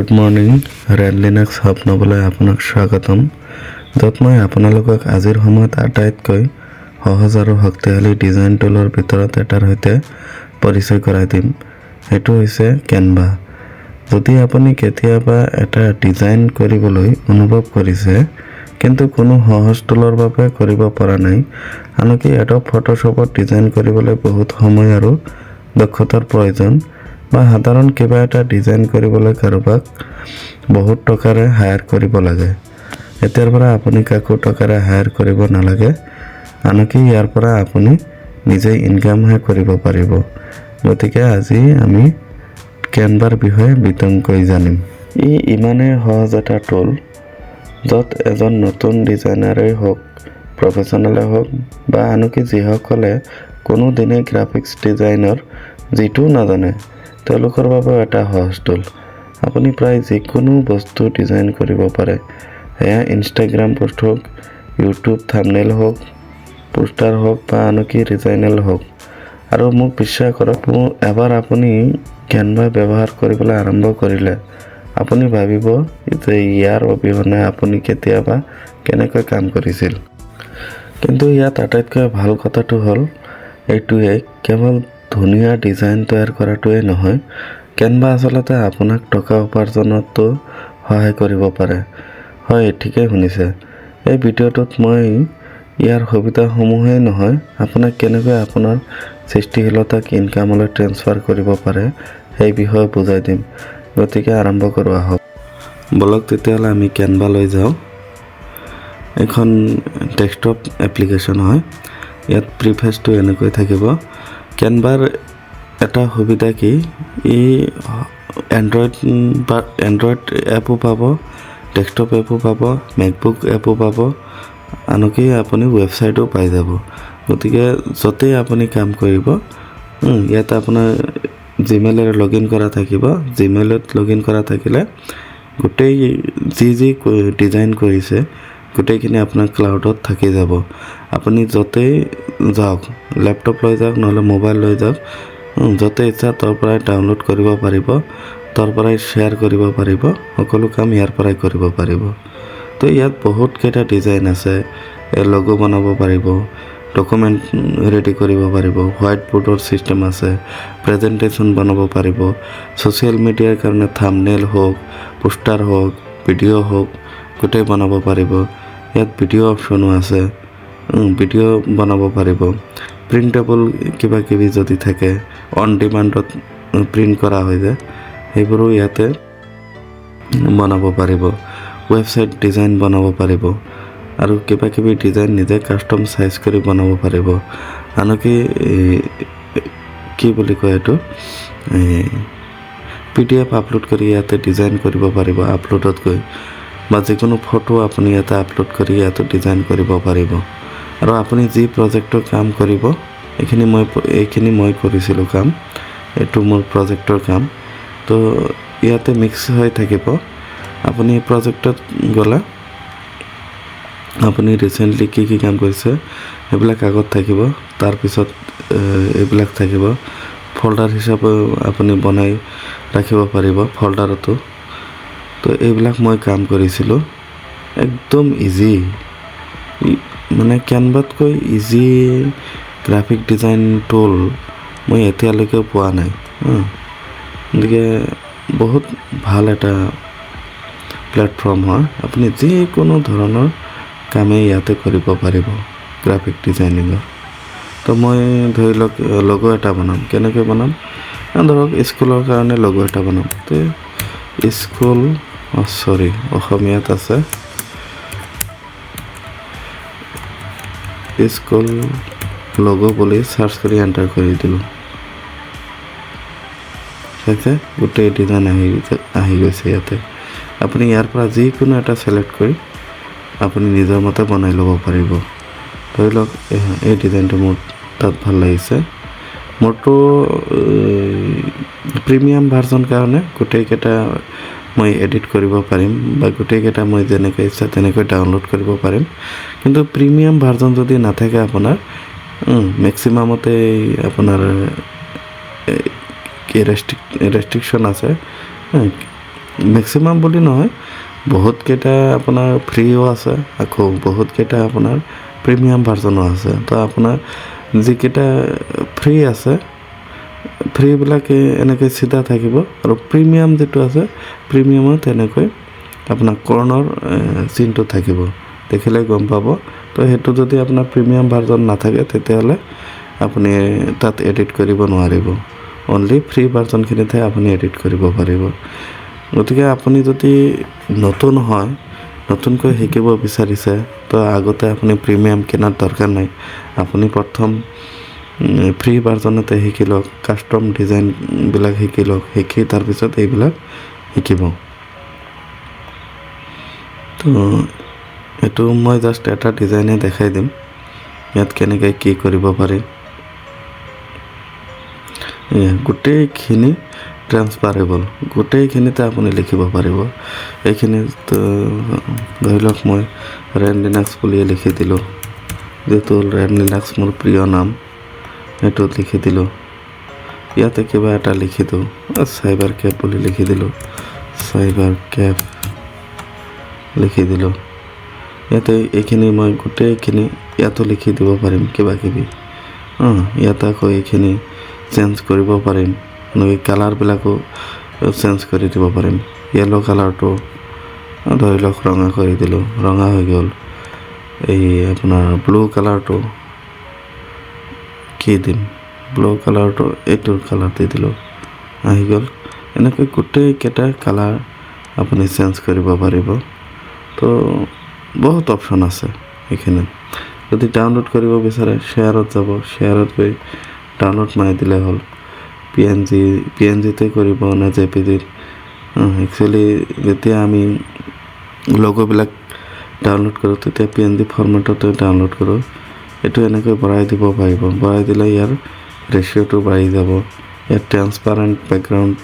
Good morning Red Linux hub নবলৈ আপোনাক স্বাগতম য'ত মই আপোনালোকক আজিৰ সময়ত আটাইতকৈ সহজ আৰু শক্তিশালী ডিজাইন টুলৰ ভিতৰত এটাৰ সৈতে পৰিচয় কৰাই দিম। সেইটো হৈছে কেনভা। যদি আপুনি কেতিয়াবা এটা ডিজাইন কৰিবলৈ অনুভৱ কৰিছে কিন্তু কোনো সহজ টুলৰ বাবে কৰিব পৰা নাই, আনকি এডব ফটোশ্বপত ডিজাইন কৰিবলৈ বহুত সময় আৰু দক্ষতাৰ প্ৰয়োজন, বা সাধাৰণ কিবা এটা ডিজাইন কৰিবলৈ কাৰোবাক বহুত টকাৰে হায়াৰ কৰিব লাগে, এতিয়াৰ পৰা আপুনি কাকো টকাৰে হায়াৰ কৰিব নালাগে, আনকি ইয়াৰ পৰা আপুনি নিজেই ইনকামহে কৰিব পাৰিব। গতিকে আজি আমি কেনভাৰ বিষয়ে বিতংকৈ জানিম। ই ইমানেই সহজ এটা টুল য'ত এজন নতুন ডিজাইনাৰেই হওক, প্ৰফেশ্যনেলে হওক বা আনকি যিসকলে কোনো দিনেই গ্ৰাফিক্স ডিজাইনৰ যিটো নাজানে তেওঁলোকৰ বাবেও এটা সহজ টুল। আপুনি প্ৰায় যিকোনো বস্তু ডিজাইন কৰিব পাৰে, সেয়া ইনষ্টাগ্ৰাম পোষ্ট হওক, ইউটিউব থাম্বনেইল হওক, পোষ্টাৰ হওক বা আনকি ডিজাইনেল হওক। আৰু মোক বিশ্বাস কৰক, এবাৰ আপুনি কেনভা ব্যৱহাৰ কৰিবলৈ আৰম্ভ কৰিলে আপুনি ভাবিব যে ইয়াৰ অবিহনে আপুনি কেতিয়াবা কেনেকৈ কাম কৰিছিল। কিন্তু ইয়াত আটাইতকৈ ভাল কথাটো হ'ল এইটোৱে, কেৱল ধুনীয়া ডিজাইন তৈয়াৰ কৰাটোৱেই নহয়, কেনভা আচলতে আপোনাক টকা উপাৰ্জনতো সহায় কৰিব পাৰে। হয়, ঠিকেই শুনিছে। এই ভিডিঅ'টোত মই ইয়াৰ সুবিধাসমূহেই নহয়, আপোনাক কেনেকৈ আপোনাৰ সৃষ্টিশীলতাক ইনকামলৈ ট্ৰেন্সফাৰ কৰিব পাৰে সেই বিষয়ে বুজাই দিম। গতিকে আৰম্ভ কৰোঁ আহক। বলক তেতিয়াহ'লে আমি কেনভা লৈ যাওঁ। এখন ডেস্কটপ এপ্লিকেশ্যন হয়। ইয়াত প্ৰিফেচটো এনেকৈ থাকিব। কেনভাৰ এটা সুবিধা কি, ই এণ্ড্ৰইড এপো পাব, ডেস্কটপ এপো পাব, মেকবুক এপো পাব, আনকি আপুনি ৱেবছাইটো পাই যাব। গতিকে য'তেই আপুনি কাম কৰিব, ইয়াত আপোনাৰ জিমেইলেৰে লগ ইন কৰা থাকিব। জিমেইলত লগ ইন কৰা থাকিলে গোটেই যি ডিজাইন কৰিছে গোটেইখিনি আপোনাৰ ক্লাউডত থাকি যাব। আপুনি য'তেই যাওক, লেপটপ লৈ যাওক নহ'লে মোবাইল লৈ যাওক, য'তে ইচ্ছা তাৰ পৰাই ডাউনলোড কৰিব পাৰিব, তাৰ পৰাই শ্বেয়াৰ কৰিব পাৰিব, সকলো কাম ইয়াৰ পৰাই কৰিব পাৰিব। তো ইয়াত বহুতকেইটা ডিজাইন আছে। লগো বনাব পাৰিব, ডকুমেণ্ট ৰেডি কৰিব পাৰিব, হোৱাইট বোৰ্ডৰ ছিষ্টেম আছে, প্ৰেজেণ্টেশ্যন বনাব পাৰিব, ছ'চিয়েল মিডিয়াৰ কাৰণে থাম্বনেইল হওক, পোষ্টাৰ হওক, ভিডিঅ' হওক, গোটেই বনাব পাৰিব। ইয়াত ভিডিঅ' অপশ্যনো আছে, ভিডিঅ' বনাব পাৰিব। প্ৰিণ্টেবল কিবা কিবি যদি থাকে, অন ডিমাণ্ডত প্ৰিণ্ট কৰা হৈ যায়, সেইবোৰো ইয়াতে বনাব পাৰিব। ৱেবছাইট ডিজাইন বনাব পাৰিব আৰু কিবা কিবি ডিজাইন নিজে কাষ্টম চাইজ কৰি বনাব পাৰিব। আনকি কি বুলি কয় এইটো, PDF আপলোড কৰি ইয়াতে ডিজাইন কৰিব পাৰিব আপলোডত গৈ, বা যিকোনো ফটো আপুনি ইয়াতে আপলোড কৰি ইয়াতে ডিজাইন কৰিব পাৰিব। আৰু আপুনি যি প্ৰজেক্টৰ কাম কৰিব, এইখিনি মই কৰিছিলোঁ কাম, এইটো মোৰ প্ৰজেক্টৰ কাম। তো ইয়াতে মিক্স হৈ থাকিব। আপুনি প্ৰজেক্টত গ'লে আপুনি ৰিচেণ্টলি কি কাম কৰিছে সেইবিলাক আগত থাকিব, তাৰপিছত এইবিলাক থাকিব। ফল্ডাৰ হিচাপে আপুনি বনাই ৰাখিব পাৰিব ফল্ডাৰতো। তো এইবিলাক মই কাম কৰিছিলোঁ। একদম ইজি, মানে কেনভাতকৈ ইজি গ্ৰাফিক ডিজাইন টুল মই এতিয়ালৈকে পোৱা নাই। গতিকে বহুত ভাল এটা প্লেটফৰ্ম হয়। আপুনি যিকোনো ধৰণৰ কামেই ইয়াতে কৰিব পাৰিব গ্ৰাফিক ডিজাইনিঙৰ। তো মই ধৰি লওক লগো এটা বনাম। কেনেকৈ বনাম, ধৰক স্কুলৰ কাৰণে লগো এটা বনাম। তো স্কুল, অসমীয়াত আছে, স্কুল লগো বুলি চাৰ্চ কৰি এণ্টাৰ কৰি দিলোঁ। চাইছে, গোটেই ডিজাইন আহি গৈছে ইয়াতে। আপুনি ইয়াৰ পৰা যিকোনো এটা ছিলেক্ট কৰি আপুনি নিজৰ মতে বনাই ল'ব পাৰিব। ধৰি লওক এই ডিজাইনটো মোৰ তাত ভাল লাগিছে। মোৰতো প্ৰিমিয়াম ভাৰ্জন কাৰণে গোটেইকেইটা মই এডিট কৰিব পাৰিম, বা গোটেইকেইটা মই যেনেকৈ ইচ্ছা তেনেকৈ ডাউনলোড কৰিব পাৰিম। কিন্তু প্ৰিমিয়াম ভাৰ্জন যদি নাথাকে আপোনাৰ, মেক্সিমামতে আপোনাৰ ৰেষ্ট্ৰিকশ্যন আছে, মেক্সিমাম বুলি নহয়, বহুতকেইটা আপোনাৰ ফ্ৰীও আছে, আকৌ বহুতকেইটা আপোনাৰ প্ৰিমিয়াম ভাৰ্জনো আছে। তো আপোনাৰ যিকেইটা ফ্ৰী আছে, ফ্ৰীবিলাকে এনেকৈ চিধা থাকিব, আৰু প্ৰিমিয়াম যিটো আছে, প্ৰিমিয়ামত এনেকৈ আপোনাৰ কৰ্ণৰ চিনটো থাকিব, দেখিলে গম পাব। তো সেইটো যদি আপোনাৰ প্ৰিমিয়াম ভাৰ্জন নাথাকে, তেতিয়াহ'লে আপুনি তাত এডিট কৰিব নোৱাৰিব। অনলি ফ্ৰী ভাৰ্জনখিনিতহে আপুনি এডিট কৰিব পাৰিব। গতিকে আপুনি যদি নতুন হয়, নতুনকৈ শিকিব বিচাৰিছে, তো আগতে আপুনি প্ৰিমিয়াম কিনাৰ দৰকাৰ নাই। আপুনি প্ৰথম ফ্ৰী ভাৰ্জনতে শিকি লওক, কাষ্টম ডিজাইনবিলাক শিকি লওক, শিকি তাৰপিছত এইবিলাক শিকিব। তো এইটো মই জাষ্ট এটা ডিজাইনে দেখাই দিম, ইয়াত কেনেকৈ কি কৰিব পাৰি। গোটেইখিনি ট্ৰান্সফাৰেবল, গোটেইখিনিতে আপুনি লিখিব পাৰিব। এইখিনিত ধৰি লওক মই ৰেন লিনাক্স বুলিয়ে লিখি দিলোঁ, যিহেতু ৰেন লিনাক্স মোৰ প্ৰিয় নাম, সেইটোত লিখি দিলোঁ। ইয়াতে কিবা এটা লিখি দিওঁ, চাইবাৰ কেফ বুলি লিখি দিলোঁ, চাইবাৰ কেফ লিখি দিলোঁ। ইয়াতে এইখিনি মই গোটেইখিনি ইয়াতো লিখি দিব পাৰিম কিবা কিবি। ইয়াতে আকৌ এইখিনি চেঞ্জ কৰিব পাৰিম, এনেকৈ কালাৰবিলাকো চেঞ্জ কৰি দিব পাৰিম। য়েল্ল' কালাৰটো ধৰি লওক ৰঙা কৰি দিলোঁ, ৰঙা হৈ গ'ল। এই আপোনাৰ ব্লু কালাৰটো কি দিম, ব্লু কালাৰটো এইটোৰ কালাৰ দি দিলোঁ, আহি গ'ল। এনেকৈ গোটেইকেইটা কালাৰ আপুনি চেঞ্জ কৰিব পাৰিব। তো বহুত অপশ্যন আছে এইখিনি। যদি ডাউনলোড কৰিব বিচাৰে, শ্বেয়াৰত যাব, শ্বেয়াৰত গৈ ডাউনলোড মাৰি দিলে হ'ল। পি এন জিতে কৰিব নে JPG-ত। একচুৱেলি যেতিয়া আমি লগ'বিলাক ডাউনলোড কৰোঁ, তেতিয়া PNG ফৰ্মেটতে ডাউনলোড কৰোঁ। এইটো এনেকৈ বঢ়াই দিব পাৰিব, বঢ়াই দিলে ইয়াৰ ৰেচিঅ'টো বাঢ়ি যাব। ইয়াত ট্ৰেন্সপাৰেণ্ট বেকগ্ৰাউণ্ড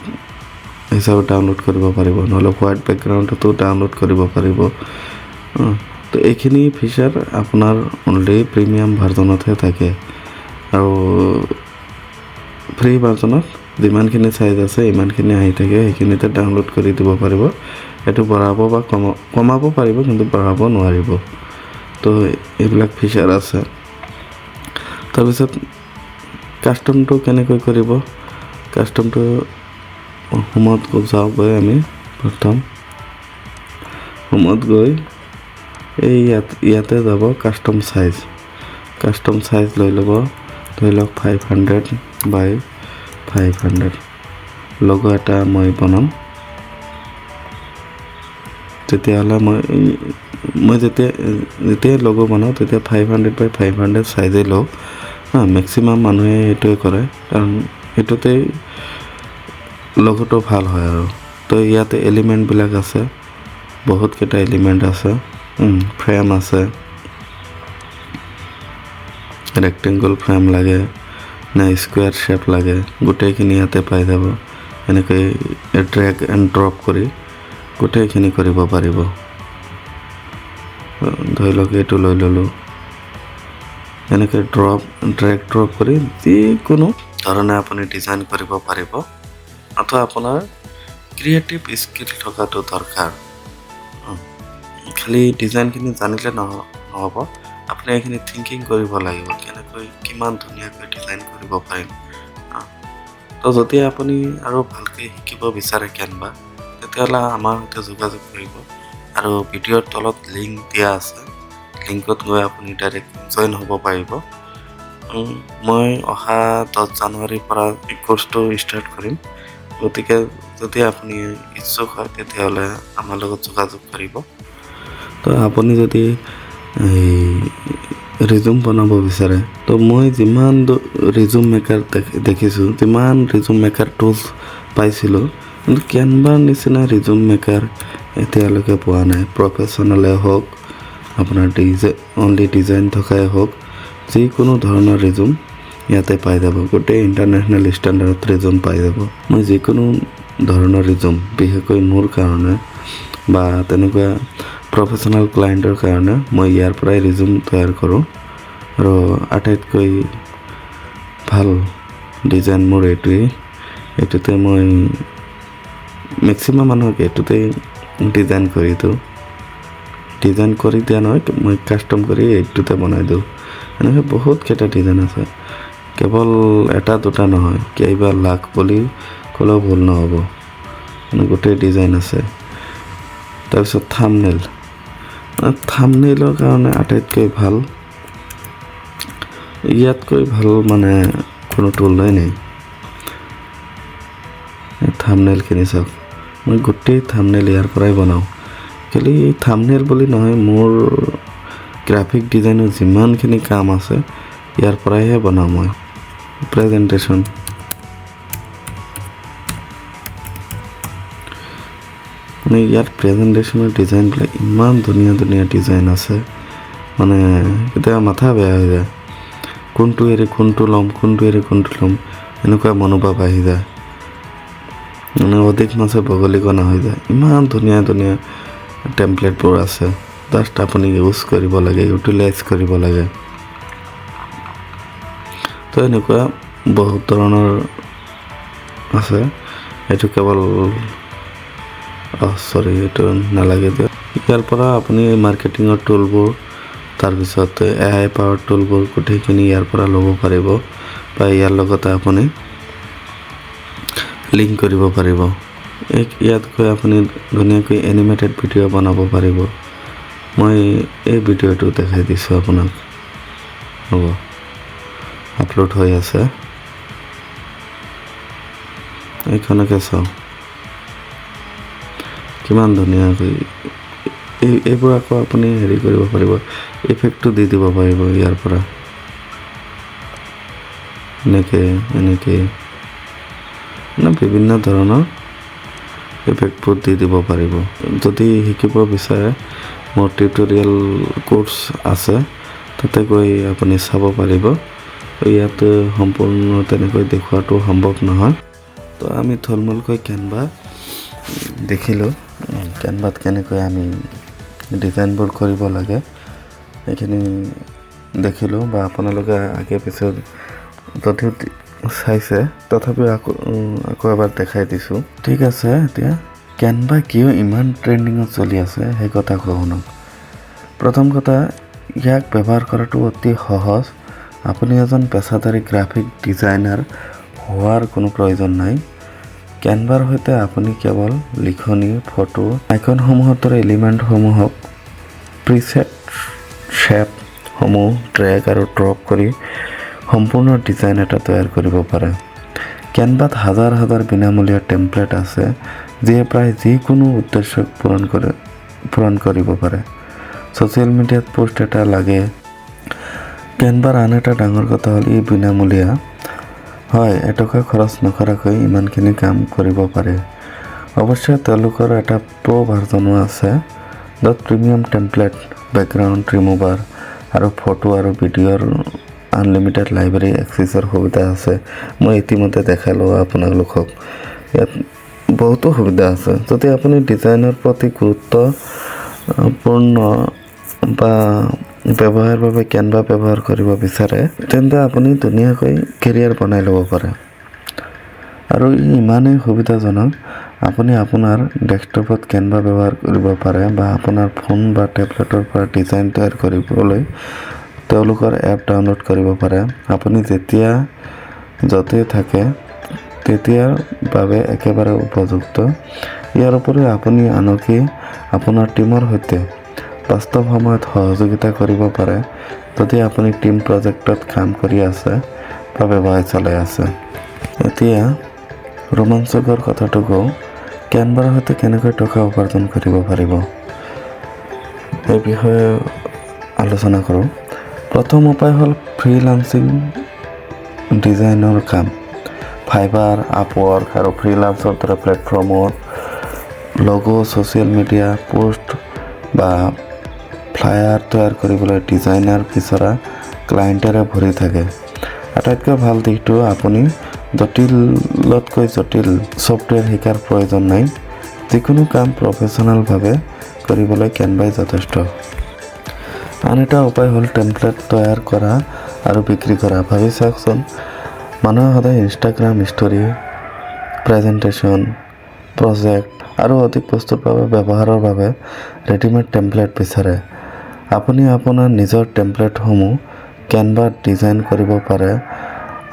হিচাপে ডাউনলোড কৰিব পাৰিব, নহ'লে হোৱাইট বেকগ্ৰাউণ্ডতো ডাউনলোড কৰিব পাৰিব। তো এইখিনি ফিচাৰ আপোনাৰ অনলি প্ৰিমিয়াম ভাৰ্জনতহে থাকে, আৰু ফ্ৰী ভাৰ্জনত যিমানখিনি চাইজ আছে ইমানখিনি আহি থাকে, সেইখিনিতে ডাউনলোড কৰি দিব পাৰিব। এইটো বঢ়াব বা কমাব পাৰিব, কিন্তু বঢ়াব নোৱাৰিব। তো এইবিলাক ফিচাৰ আছে। তাৰপিছত কাষ্টমটো কেনেকৈ কৰিব, কাষ্টমটো হোমত যাওঁ গৈ আমি প্ৰথম হোমত গৈ এই ইয়াতে যাব, কাষ্টম চাইজ লৈ ল'ব। ধৰি লওক 500 বাই 500 লগ' এটা মই বনাম। তেতিয়াহ'লে মই যেতিয়া লগ' বনাওঁ, তেতিয়া 500 বাই 500 চাইজেই লওঁ। মেক্সিমাম মানুহে সেইটোৱে কৰে, কাৰণ সেইটোতেই লগ'টো ভাল হয় আৰু। তো ইয়াতে এলিমেণ্টবিলাক আছে, বহুতকেইটা এলিমেণ্ট আছে, ফ্ৰেম আছে, ৰেক্টেংগল ফ্ৰেম লাগে নে স্কুৱেৰ শ্বেপ লাগে, গোটেইখিনি ইয়াতে পাই যাব। এনেকৈ ড্ৰেগ এণ্ড ড্ৰপ কৰি গোটেইখিনি কৰিব পাৰিব। ধৰি লওক এইটো লৈ ল'লোঁ, এনেকৈ ড্ৰেগ ড্ৰপ কৰি যিকোনো ধৰণে আপুনি ডিজাইন কৰিব পাৰিব। অথবা আপোনাৰ ক্ৰিয়েটিভ স্কিল থকাটো দৰকাৰ। খালি ডিজাইনখিনি জানিলে নহ'ব, আপুনি এইখিনি থিংকিং কৰিব লাগিব, কেনেকৈ কিমান ধুনীয়াকৈ ডিজাইন কৰিব পাৰিম। তো যদি আপুনি আৰু ভালকৈ শিকিব বিচাৰে কেনভা, তেতিয়াহ'লে আমাৰ সৈতে যোগাযোগ কৰিব, আৰু ভিডিঅ'ৰ তলত লিংক দিয়া আছে, লিংকত গৈ আপুনি ডাইৰেক্ট জইন হ'ব পাৰিব। মই অহা 10 জানুৱাৰীৰ পৰা এই কোৰ্চটো ষ্টাৰ্ট কৰিম। গতিকে যদি আপুনি ইচ্ছুক হয়, তেতিয়াহ'লে আমাৰ লগত যোগাযোগ কৰিব। তো আপুনি যদি ৰিজুম বনাব বিচাৰে, তো মই যিমান ৰিজুম মেকাৰ দেখিছোঁ, যিমান ৰিজুম মেকাৰ টুলছ পাইছিলোঁ, কিন্তু কেনভাৰ নিচিনা ৰিজুম মেকাৰ এতিয়ালৈকে পোৱা নাই। প্ৰফেশ্যনেলে হওক, আপোনাৰ অনলি ডিজাইন থকাই হওক, যিকোনো ধৰণৰ ৰিজুম ইয়াতে পাই যাব। গোটেই ইণ্টাৰনেশ্যনেল ষ্টেণ্ডাৰ্ডত ৰিজুম পাই যাব। মই যিকোনো ধৰণৰ ৰিজুম, বিশেষকৈ মোৰ কাৰণে বা তেনেকুৱা প্ৰফেশ্যনেল ক্লায়েণ্টৰ কাৰণে মই ইয়াৰ পৰাই ৰিজুম তৈয়াৰ কৰোঁ। আৰু আটাইতকৈ ভাল ডিজাইন মোৰ এইটোতে মই মেক্সিমাম মানুহক এইটোতেই ডিজাইন কৰি দিওঁ, ডিজাইন কৰি দিয়া নহয়, মই কাষ্টম কৰি এইটোতে বনাই দিওঁ। এনেকৈ বহুতকেইটা ডিজাইন আছে, কেৱল এটা দুটা নহয়, কেইবা লাখ বুলি ক'লেও ভুল নহ'ব, মানে গোটেই ডিজাইন আছে। তাৰপিছত থাম্বনেইলৰ কাৰণে আটাইতকৈ ভাল, ইয়াতকৈ ভাল মানে কোনো তুলনাই নাই। থাম্বনেইলখিনি চাওক, মই গোটেই থাম্বনেইল ইয়াৰ পৰাই বনাওঁ। খালি থাম্বনেইল বুলি নহয়, মোৰ গ্ৰাফিক ডিজাইনৰ যিমানখিনি কাম আছে ইয়াৰ পৰাইহে বনাওঁ মই। প্ৰেজেণ্টেশ্যন, মানে ইয়াত প্ৰেজেণ্টেশ্যনৰ ডিজাইনবিলাক ইমান ধুনীয়া ধুনীয়া ডিজাইন আছে, মানে কেতিয়াবা মাথা বেয়া হৈ যায়, কোনটো এৰি কোনটো ল'ম, এনেকুৱা মনোভাৱ আহি যায়, মানে অধিক মাছে বগলীকণা হৈ যায়। ইমান ধুনীয়া ধুনীয়া টেমপ্লেটবোৰ আছে, জাষ্ট আপুনি ইউজ কৰিব লাগে, ইউটিলাইজ কৰিব লাগে। তো এনেকুৱা বহুত ধৰণৰ আছে, এইটো কেৱল এইটো নালাগে দিয়ক। ইয়াৰ পৰা আপুনি মাৰ্কেটিঙৰ টুলবোৰ, তাৰপিছত AI পাৱাৰ টুলবোৰ গোটেইখিনি ইয়াৰ পৰা ল'ব পাৰিব, বা ইয়াৰ লগতে আপুনি লিংক কৰিব পাৰিব। ইয়াত গৈ আপুনি ধুনীয়াকৈ এনিমেটেড ভিডিঅ' বনাব পাৰিব। মই এই ভিডিঅ'টো দেখাই দিছোঁ আপোনাক, হ'ব, আপলোড হৈ আছে, এইখনকে চাওঁ কিমান ধুনীয়াকৈ। এইবোৰ আকৌ আপুনি হেৰি কৰিব পাৰিব, ইফেক্টটো দি দিব পাৰিব ইয়াৰ পৰা, এনেকৈ মানে বিভিন্ন ধৰণৰ ইফেক্টবোৰ দি দিব পাৰিব। যদি শিকিব বিচাৰে, মোৰ টিউটৰিয়েল কোৰ্চ আছে, তাতে গৈ আপুনি চাব পাৰিব। ইয়াত সম্পূৰ্ণ তেনেকৈ দেখুৱাটো সম্ভৱ নহয়। তো আমি থুলমূলকৈ কেনভা দেখিলোঁ, কেনভাত কেনেকৈ আমি ডিজাইনবোৰ কৰিব লাগে এইখিনি দেখিলোঁ, বা আপোনালোকে আগে পিছত যদিও চাইছে তথাপিও আকৌ এবাৰ দেখাই দিছোঁ। ঠিক আছে, এতিয়া কেনভা কিয় ইমান ট্ৰেণ্ডিঙত চলি আছে সেই কথা কওঁ শুনক। প্ৰথম কথা, ইয়াক ব্যৱহাৰ কৰাটো অতি সহজ। আপুনি এজন পেছাদাৰী গ্ৰাফিক ডিজাইনাৰ হোৱাৰ কোনো প্ৰয়োজন নাই। কেনভাৰ সৈতে আপুনি কেৱল লিখনি, ফটো, আইকনসমূহৰ দৰে এলিমেণ্টসমূহক প্ৰিছেট শ্বেপসমূহ ড্ৰেগ আৰু ড্ৰপ কৰি সম্পূৰ্ণ ডিজাইন এটা তৈয়াৰ কৰিব পাৰে। কেনভাত হাজাৰ হাজাৰ বিনামূলীয়া টেমপ্লেট আছে, যিয়ে প্ৰায় যিকোনো উদ্দেশ্যক পূৰণ কৰিব পাৰে। ছ'চিয়েল মিডিয়াত পোষ্ট এটা লাগে। কেনভাৰ আন এটা ডাঙৰ কথা হ'ল ই বিনামূলীয়া হয়, এটকা খৰচ নকৰাকৈ ইমানখিনি কাম কৰিব পাৰে। অৱশ্যে তেওঁলোকৰ এটা প্ৰ' ভাৰ্জনো আছে, য'ত প্ৰিমিয়াম টেমপ্লেট, বেকগ্ৰাউণ্ড ৰিমুভাৰ আৰু ফটো আৰু ভিডিঅ'ৰ আনলিমিটেড লাইব্ৰেৰী এক্সেছৰ সুবিধা আছে। মই ইতিমধ্যে দেখালোঁ আপোনালোকক, ইয়াত বহুতো সুবিধা আছে। যদি আপুনি ডিজাইনৰ প্ৰতি গুৰুত্বপূৰ্ণ বা ব্যৱসায়ৰ বাবে কেনভা ব্যৱহাৰ কৰিব বিচাৰে, তেন্তে আপুনি ধুনীয়াকৈ কেৰিয়াৰ বনাই ল'ব পাৰে। আৰু ই ইমানেই সুবিধাজনক, আপুনি আপোনাৰ ডেস্কটপত কেনভা ব্যৱহাৰ কৰিব পাৰে, বা আপোনাৰ ফোন বা টেবলেটৰ পৰা ডিজাইন তৈয়াৰ কৰিবলৈ তেওঁলোকৰ এপ ডাউনলোড কৰিব পাৰে। আপুনি যেতিয়া য'তে থাকে তেতিয়াৰ বাবে একেবাৰে উপযুক্ত। ইয়াৰ উপৰিও আপুনি আনকি আপোনাৰ টীমৰ সৈতে বাস্তৱ সময়ত সহযোগিতা কৰিব পাৰে, যদি আপুনি টীম প্ৰজেক্টত কাম কৰি আছে বা ব্যৱসায় চলাই আছে। এতিয়া ৰোমাঞ্চকৰ কথাটো কওঁ, কেনভাৰ সৈতে কেনেকৈ টকা উপাৰ্জন কৰিব পাৰিব এই বিষয়ে আলোচনা কৰোঁ। প্ৰথম উপায় হ'ল ফ্ৰীলান্সিং ডিজাইনৰ কাম। ফাইবাৰ, আপৱৰ্ক আৰু ফ্ৰীলান্সৰ দৰে প্লেটফৰ্মত লগো, ছ'চিয়েল মিডিয়া পোষ্ট বা ফ্লায়াৰ তৈয়াৰ কৰিবলৈ ডিজাইনাৰ বিচৰা ক্লায়েণ্টেৰে ভৰি থাকে। আটাইতকৈ ভাল দিশটো, আপুনি জটিলতকৈ জটিল ছফ্টৱেৰ শিকাৰ প্ৰয়োজন নাই। যিকোনো কাম প্ৰফেশ্যনেলভাৱে কৰিবলৈ কেনভাই যথেষ্ট। আন এটা উপায় হ'ল টেমপ্লেট তৈয়াৰ কৰা আৰু বিক্ৰী কৰা। ভাবি চাওকচোন, মানুহে সদায় ইনষ্টাগ্ৰাম ষ্টৰী, প্ৰেজেণ্টেশ্যন প্ৰজেক্ট আৰু অধিক বস্তুৰ বাবে ব্যৱহাৰৰ বাবে ৰেডিমেড টেমপ্লেট বিচাৰে। আপুনি আপোনাৰ নিজৰ টেমপ্লেটসমূহ কেনভাত ডিজাইন কৰিব পাৰে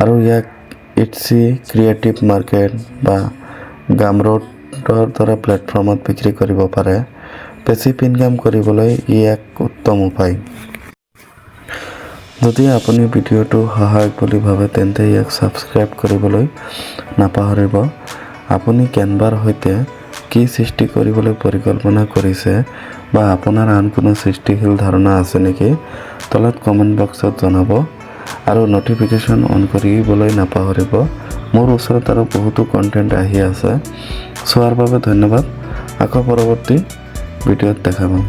আৰু ইয়াক ইটছি, ক্ৰিয়েটিভ মাৰ্কেট বা গামৰোডৰ দৰে প্লেটফৰ্মত বিক্ৰী কৰিব পাৰে। পেছিভ ইনকাম কৰিবলৈ ই এক উত্তম উপায়। যদি আপুনি ভিডিঅ'টো সহায়ক বুলি ভাবে তেন্তে ইয়াক ছাবস্ক্ৰাইব কৰিবলৈ নাপাহৰিব। আপুনি কেনভাৰ সৈতে কি সৃষ্টি কৰিবলৈ পৰিকল্পনা কৰিছে বা আপোনাৰ আন কোনো সৃষ্টিশীল ধাৰণা আছে নেকি তলত কমেণ্ট বক্সত জনাব আৰু ন'টিফিকেশ্যন অন কৰিবলৈ নাপাহৰিব। মোৰ ওচৰত আৰু বহুতো কণ্টেণ্ট আহি আছে। চোৱাৰ বাবে ধন্যবাদ। আকৌ পৰৱৰ্তী ভিডিঅ'ত দেখা পাম।